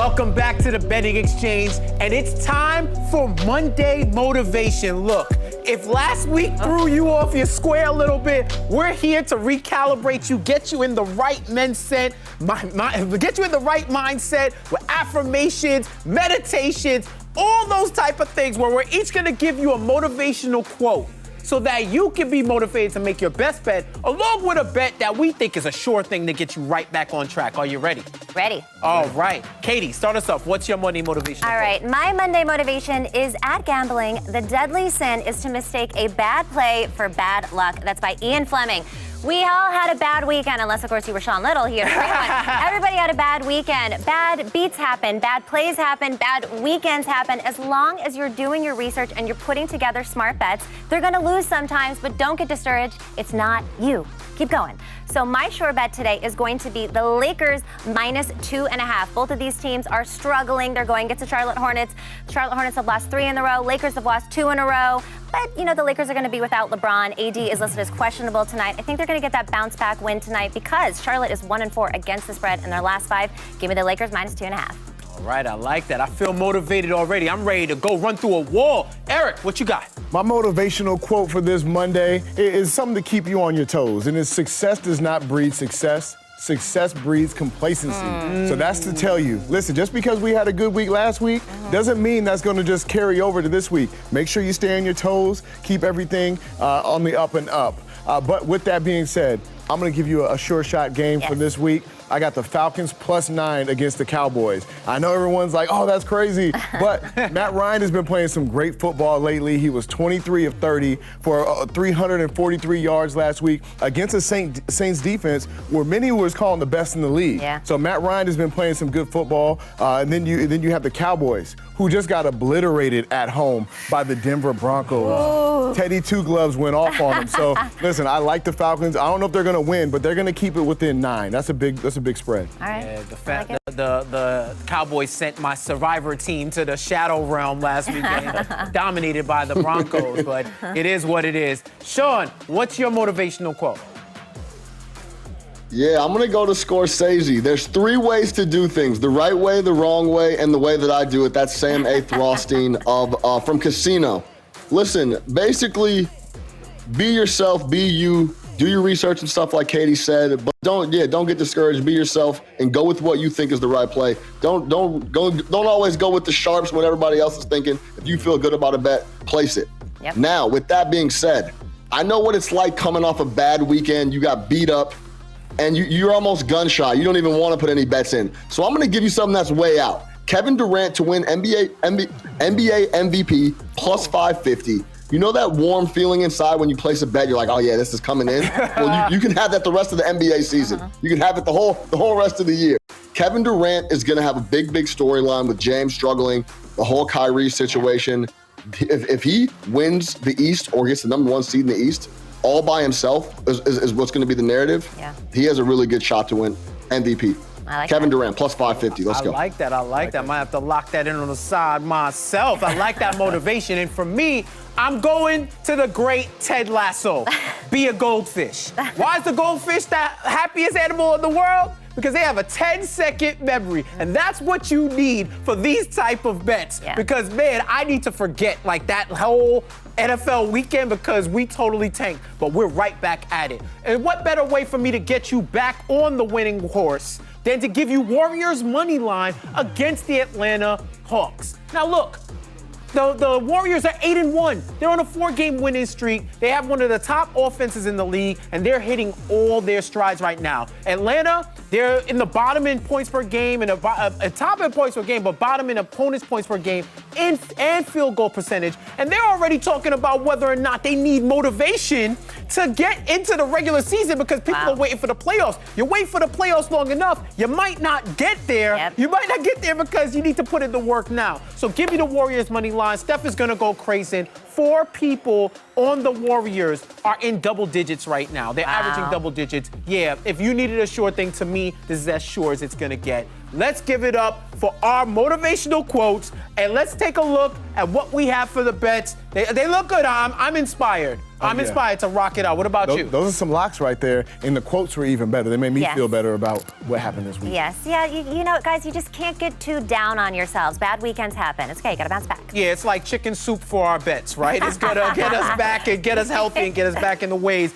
Welcome back to the Betting Exchange, and it's time for Monday Motivation. Look, if last week threw you off your square a little bit, we're here to recalibrate you, get you in the right mindset, get you in the right mindset with affirmations, meditations, all those type of things where we're each gonna give you a motivational quote so that you can be motivated to make your best bet, along with a bet that we think is a sure thing to get you right back on track. Are you ready? Ready. All right. Katie, start us off. What's your Monday motivation? All right. My Monday motivation is at gambling. The deadly sin is to mistake a bad play for bad luck. That's by Ian Fleming. We all had a bad weekend, unless, of course, you were Sean Little here. Everybody had a bad weekend. Bad beats happen, bad plays happen, bad weekends happen. As long as you're doing your research and you're putting together smart bets, they're going to lose sometimes, but don't get discouraged. It's not you. Keep going. So my sure bet today is going to be the Lakers -2.5. Both of these teams are struggling. They're going against the Charlotte Hornets. The Charlotte Hornets have lost 3 in a row. Lakers have lost 2 in a row. But, you know, the Lakers are going to be without LeBron. AD is listed as questionable tonight. I think they're going to get that bounce-back win tonight because Charlotte is 1-4 against the spread in their last 5. Give me the Lakers -2.5. All right, I like that. I feel motivated already. I'm ready to go run through a wall. Eric, what you got? My motivational quote for this Monday is something to keep you on your toes, and it's success does not breed success. Success breeds complacency. So that's to tell you, listen, just because we had a good week last week doesn't mean that's going to just carry over to this week. Make sure you stay on your toes, keep everything on the up and up. But with that being said, I'm going to give you a sure shot game for this week. I got the Falcons +9 against the Cowboys. I know everyone's like, oh, that's crazy. But Matt Ryan has been playing some great football lately. He was 23 of 30 for 343 yards last week against the Saints defense, where many was calling the best in the league. Yeah. So Matt Ryan has been playing some good football. And then you have the Cowboys, who just got obliterated at home by the Denver Broncos. Teddy Two Gloves went off on them. So listen, I like the Falcons. I don't know if they're going to win, but they're going to keep it within 9. That's a big spread. All right. Yeah, the Cowboys sent my survivor team to the shadow realm last weekend, dominated by the Broncos, but it is what it is. Sean, what's your motivational quote? Yeah, I'm going to go to Scorsese. There's 3 ways to do things: the right way, the wrong way, and the way that I do it. That's Sam A. Rothstein from Casino. Listen, basically, be yourself, be you. Do your research and stuff like Katie said, but don't get discouraged. Be yourself and go with what you think is the right play. Don't always go with the sharps when everybody else is thinking. If you feel good about a bet, place it. Yep. Now, with that being said, I know what it's like coming off a bad weekend. You got beat up and you're almost gun shy. You don't even want to put any bets in. So I'm going to give you something that's way out. Kevin Durant to win NBA MVP +550. You know that warm feeling inside when you place a bet? You're like, oh yeah, this is coming in. Well, you can have that the rest of the NBA season. You can have it the whole rest of the year. Kevin Durant is going to have a big storyline with James struggling, the whole Kyrie situation. If he wins the East or gets the #1 seed in the East all by himself is what's going to be the narrative. Yeah. He has a really good shot to win MVP. Kevin Durant +550. Let's go. I like that. I like that. Might have to lock that in on the side myself. I like that motivation. And for me, I'm going to the great Ted Lasso. Be a goldfish. Why is the goldfish the happiest animal in the world? Because they have a 10-second memory. And that's what you need for these type of bets. Yeah. Because, man, I need to forget like that whole NFL weekend because we totally tanked. But we're right back at it. And what better way for me to get you back on the winning horse than to give you Warriors money line against the Atlanta Hawks. Now look, the Warriors are 8-1. They're on a 4-game winning streak. They have one of the top offenses in the league, and they're hitting all their strides right now. Atlanta, they're in the bottom in points per game and top in points per game, but bottom in opponents' points per game and field goal percentage. And they're already talking about whether or not they need motivation to get into the regular season because people are waiting for the playoffs. You wait for the playoffs long enough, you might not get there. Yep. You might not get there because you need to put in the work now. So give me the Warriors money line. Steph is going to go crazy. 4 people on the Warriors are in double digits right now. They're averaging double digits. Yeah, if you needed a sure thing, to me, this is as sure as it's going to get. let's give it up for our motivational quotes, and let's take a look at what we have for the bets. They look good. I'm inspired. I'm inspired to rock it out. What about you? Those are some locks right there, and the quotes were even better. They made me feel better about what happened this week. Yes, yeah, you know, guys, you just can't get too down on yourselves. Bad weekends happen. It's okay, you gotta bounce back. Yeah, it's like chicken soup for our bets, right? It's gonna get us back and get us healthy and get us back in the ways.